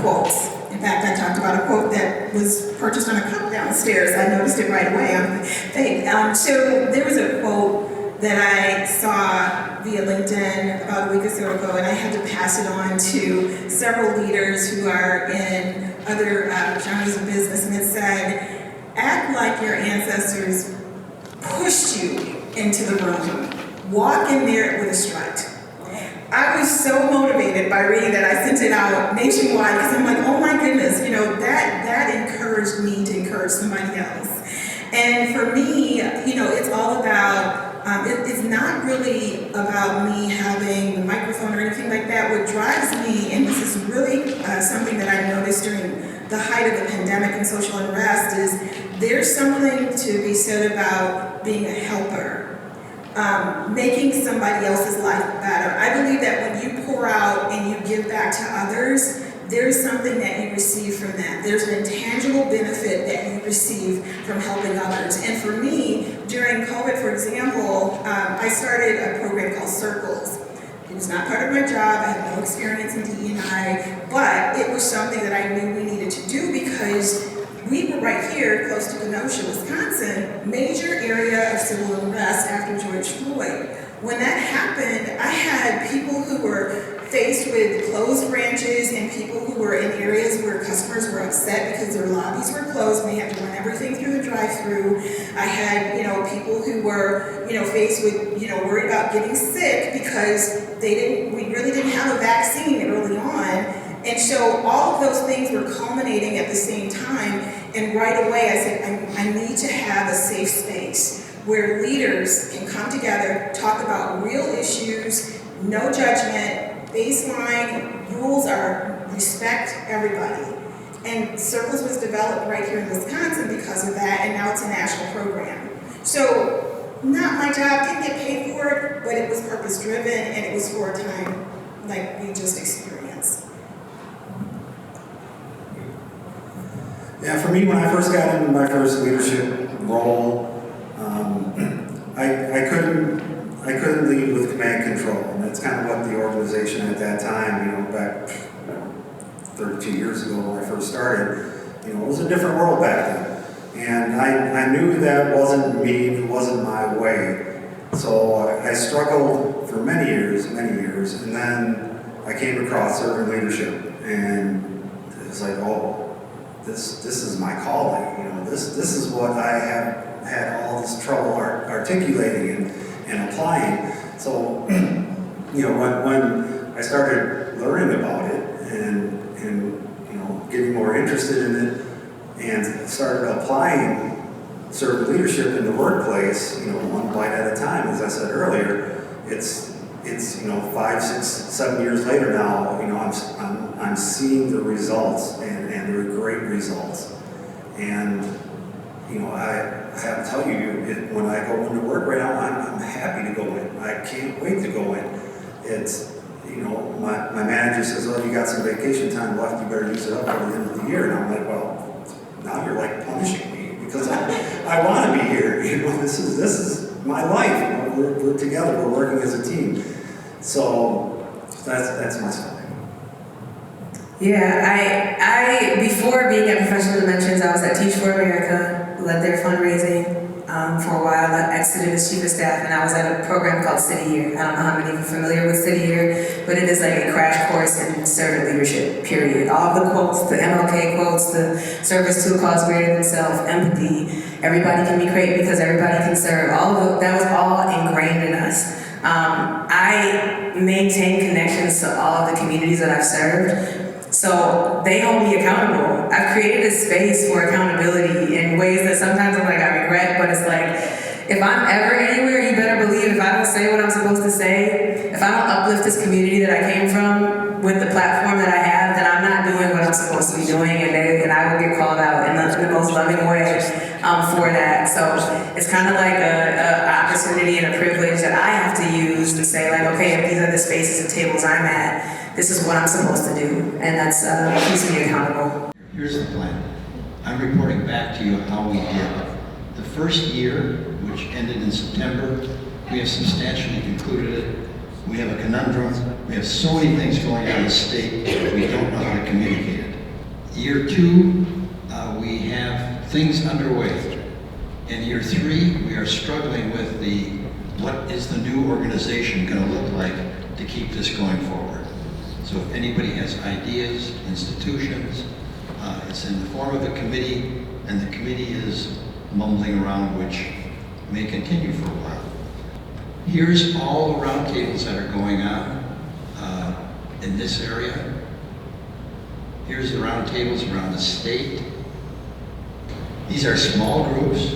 quotes. In fact, I talked about a quote that was purchased on a cup downstairs. I noticed it right away. So there was a quote that I saw via LinkedIn about a week or so ago, and I had to pass it on to several leaders who are in other genres of business, and it said, act like your ancestors pushed you into the room. Walk in there with a strut. I was so motivated by reading that. I sent it out nationwide because I'm like, oh my goodness, you know, that encouraged me to encourage somebody else. And for me, you know, it's all about, it's not really about me having the microphone or anything like that. What drives me, and this is really something that I noticed during the height of the pandemic and social unrest, is there's something to be said about being a helper. Making somebody else's life better. I believe that when you pour out and you give back to others, there's something that you receive from that. There's an intangible benefit that you receive from helping others. And for me, during COVID, for example, I started a program called Circles. It was not part of my job, I had no experience in DE&I, but it was something that I knew we needed to do because we were right here, close to Kenosha, Wisconsin, major area of civil unrest after George Floyd. When that happened, I had people who were faced with closed branches and people who were in areas where customers were upset because their lobbies were closed and they had to run everything through the drive-through. I had, people who were, faced with, worried about getting sick because we really didn't have a vaccine early on. And so all of those things were culminating at the same time. And right away I said, I need to have a safe space where leaders can come together, talk about real issues, no judgment, baseline rules are respect everybody. And Circles was developed right here in Wisconsin because of that, and now it's a national program. So, not my job, didn't get paid for it, but it was purpose driven and it was for a time like we just experienced. Yeah, for me, when I first got into my first leadership role, I couldn't lead with command control, and that's kind of what the organization at that time, back 32 years ago when I first started, it was a different world back then. And I knew that wasn't me, it wasn't my way. So I struggled for many years, and then I came across servant leadership, and it's like, oh, this is my calling, this is what I have had all this trouble articulating and applying. So, when I started learning about it and getting more interested in it and started applying servant leadership in the workplace, one bite at a time, as I said earlier, it's 5, 6, 7 years later now, I'm seeing the results and they're great results. And I have to tell you, when I go into work right now, I'm happy to go in. I can't wait to go in. It's, my manager says, oh, you got some vacation time left, you better use it up by the end of the year. And I'm like, well, now you're like punishing me because I want to be here. This is my life. We're together, we're working as a team. So that's my story. Yeah, I before being at Professional Dimensions, I was at Teach for America, led their fundraising for a while, exited as chief of staff, and I was at a program called City Year. I don't know how many of you are familiar with City Year, but it is like a crash course in servant leadership, period. All the quotes, the MLK quotes, the service to a cause greater than self, empathy, everybody can be great because everybody can serve. That was all ingrained in us. I maintain connections to all of the communities that I've served. So they hold me accountable. I've created a space for accountability in ways that sometimes I'm like, I regret, but it's like, if I'm ever anywhere, you better believe if I don't say what I'm supposed to say, if I don't uplift this community that I came from with the platform that I have, then I'm not doing what I'm supposed to be doing, and I will get called out in the most loving way for that. So it's kind of like an opportunity and a privilege that I have to use to say, like, okay, if these are the spaces and tables I'm at, this is what I'm supposed to do, and that's keeps me accountable. Here's the plan. I'm reporting back to you how we did. The first year, which ended in September, we have substantially concluded it. We have a conundrum. We have so many things going on in the state that we don't know how to communicate it. Year 2, we have things underway. In year 3, we are struggling with what is the new organization going to look like to keep this going forward. So if anybody has ideas, institutions, it's in the form of a committee, and the committee is mumbling around, which may continue for a while. Here's all the roundtables that are going on in this area. Here's the roundtables around the state. These are small groups.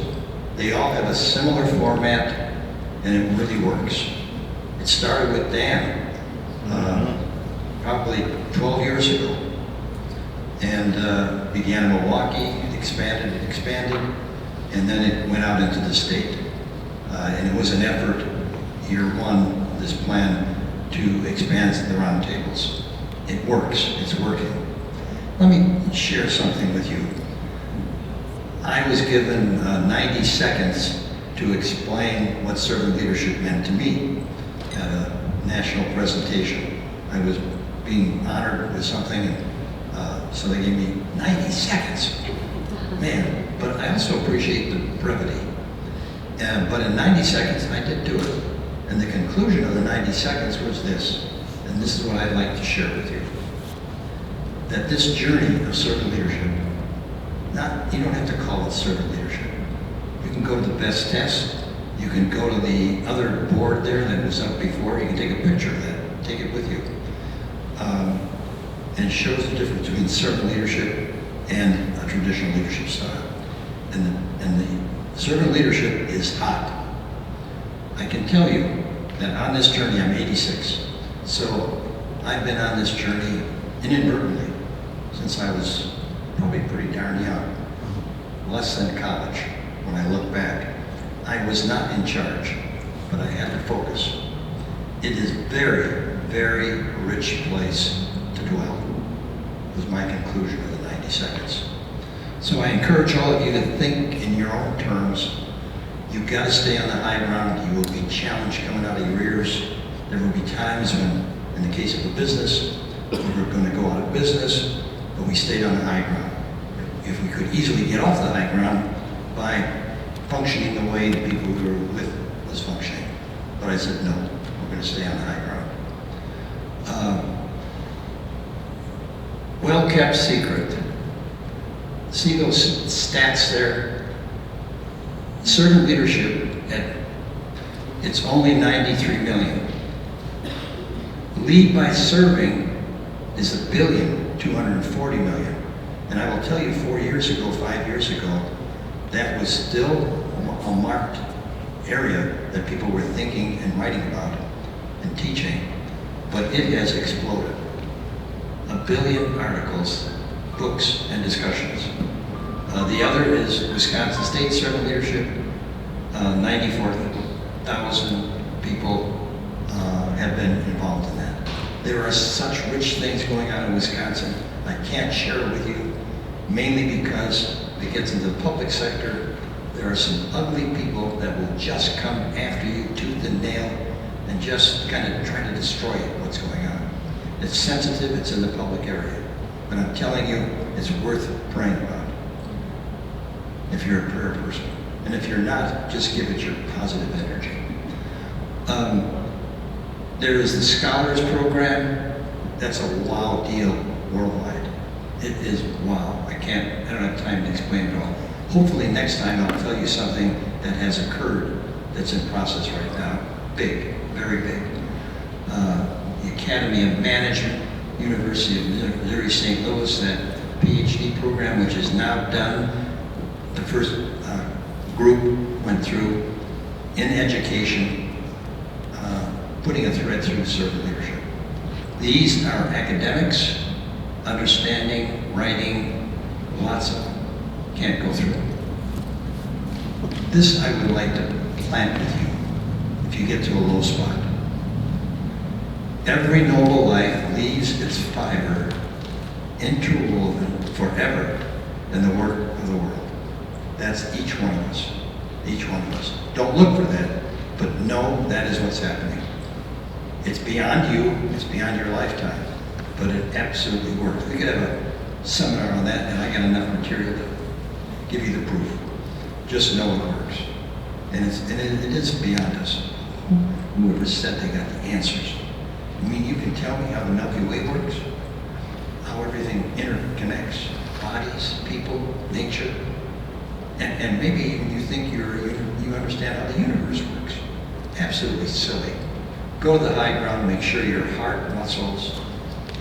They all have a similar format, and it really works. It started with Dan. Probably 12 years ago, and began in Milwaukee, it expanded, and then it went out into the state. And it was an effort, year 1 of this plan, to expand the roundtables. It works, it's working. Let me share something with you. I was given 90 seconds to explain what servant leadership meant to me at a national presentation. I was being honored with something, so they gave me 90 seconds. Man, but I also appreciate the brevity. But in 90 seconds, I did do it. And the conclusion of the 90 seconds was this, and this is what I'd like to share with you. That this journey of servant leadership, you don't have to call it servant leadership. You can go to the best test. You can go to the other board there that was up before. You can take a picture of that, take it with you. And it shows the difference between servant leadership and a traditional leadership style. And the servant leadership is hot. I can tell you that on this journey, I'm 86. So I've been on this journey inadvertently since I was probably pretty darn young, less than college. When I look back, I was not in charge, but I had to focus. It is very, very rich place to dwell, was my conclusion of the 90 seconds. So I encourage all of you to think in your own terms. You've got to stay on the high ground. You will be challenged coming out of your ears. There will be times when, in the case of a business, we were going to go out of business, but we stayed on the high ground. If we could easily get off the high ground by functioning the way the people we were with was functioning. But I said, no, we're going to stay on the high ground. Well-kept secret. See those stats there? Servant leadership, it's only 93 million. Lead by serving is 1,240 million. And I will tell you 4 years ago, 5 years ago, that was still a marked area that people were thinking and writing about and teaching. But it has exploded. 1 billion articles, books, and discussions. The other is Wisconsin State Servant Leadership. 94,000 people have been involved in that. There are such rich things going on in Wisconsin. I can't share it with you, mainly because it gets into the public sector. There are some ugly people that will just come after you tooth and nail and just kind of try to destroy what's going on. It's sensitive, it's in the public area. But I'm telling you, it's worth praying about if you're a prayer person. And if you're not, just give it your positive energy. There is the Scholars Program. That's a wow deal worldwide. It is wow. I don't have time to explain it all. Hopefully next time I'll tell you something that has occurred that's in process right now. Big, very big. The Academy of Management, University of Missouri St. Louis, that PhD program, which is now done. The first group went through in education, putting a thread through servant leadership. These are academics, understanding, writing, lots of them. Can't go through. This I would like to plant with you if you get to a low spot. Every noble life leaves its fiber interwoven forever in the work of the world. That's each one of us. Each one of us. Don't look for that, but know that is what's happening. It's beyond you, it's beyond your lifetime, but it absolutely works. We could have a seminar on that, and I got enough material to give you the proof. Just know it works. And it is beyond us. Whoever said they got the answers. I mean, you can tell me how the Milky Way works, how everything interconnects, bodies, people, nature, and maybe even you think you understand how the universe works. Absolutely silly. Go to the high ground, make sure your heart muscles,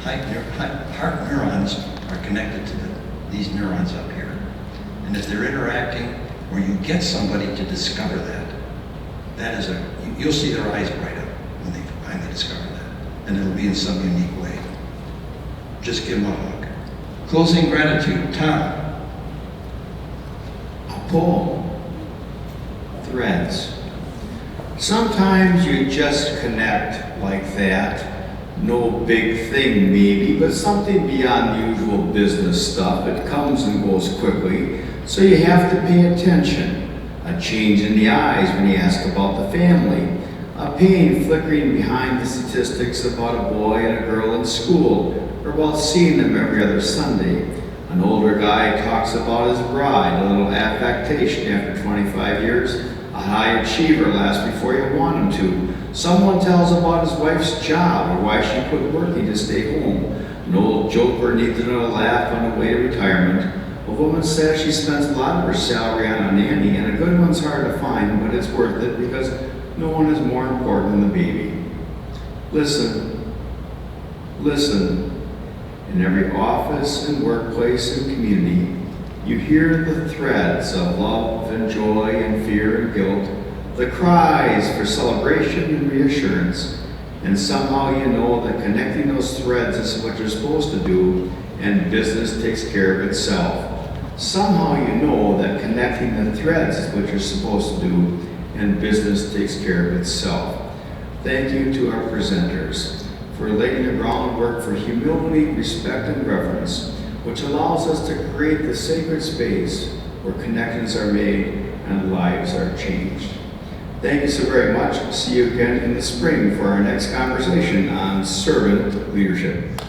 heart neurons are connected to these neurons up here. And if they're interacting, or you get somebody to discover that is you'll see their eyes bright up when they finally discover that. And it'll be in some unique way. Just give them a hug. Closing gratitude. Tom. A poem. Threads. Sometimes you just connect like that. No big thing maybe, but something beyond the usual business stuff. It comes and goes quickly, so you have to pay attention. A change in the eyes when you ask about the family. A pain flickering behind the statistics about a boy and a girl in school, or about seeing them every other Sunday. An older guy talks about his bride, a little affectation after 25 years. A high achiever lasts before you want him to. Someone tells about his wife's job or why she quit working to stay home. An old joker needs another laugh on the way to retirement. A woman says she spends a lot of her salary on a nanny, and a good one's hard to find, but it's worth it because no one is more important than the baby. Listen. Listen. In every office and workplace and community, you hear the threads of love and joy and fear and guilt, the cries for celebration and reassurance, and somehow you know that connecting those threads is what you're supposed to do, and business takes care of itself. Somehow you know that connecting the threads is what you're supposed to do, and business takes care of itself. Thank you to our presenters for laying the groundwork for humility, respect, and reverence, which allows us to create the sacred space where connections are made and lives are changed. Thank you so very much. See you again in the spring for our next conversation on servant leadership.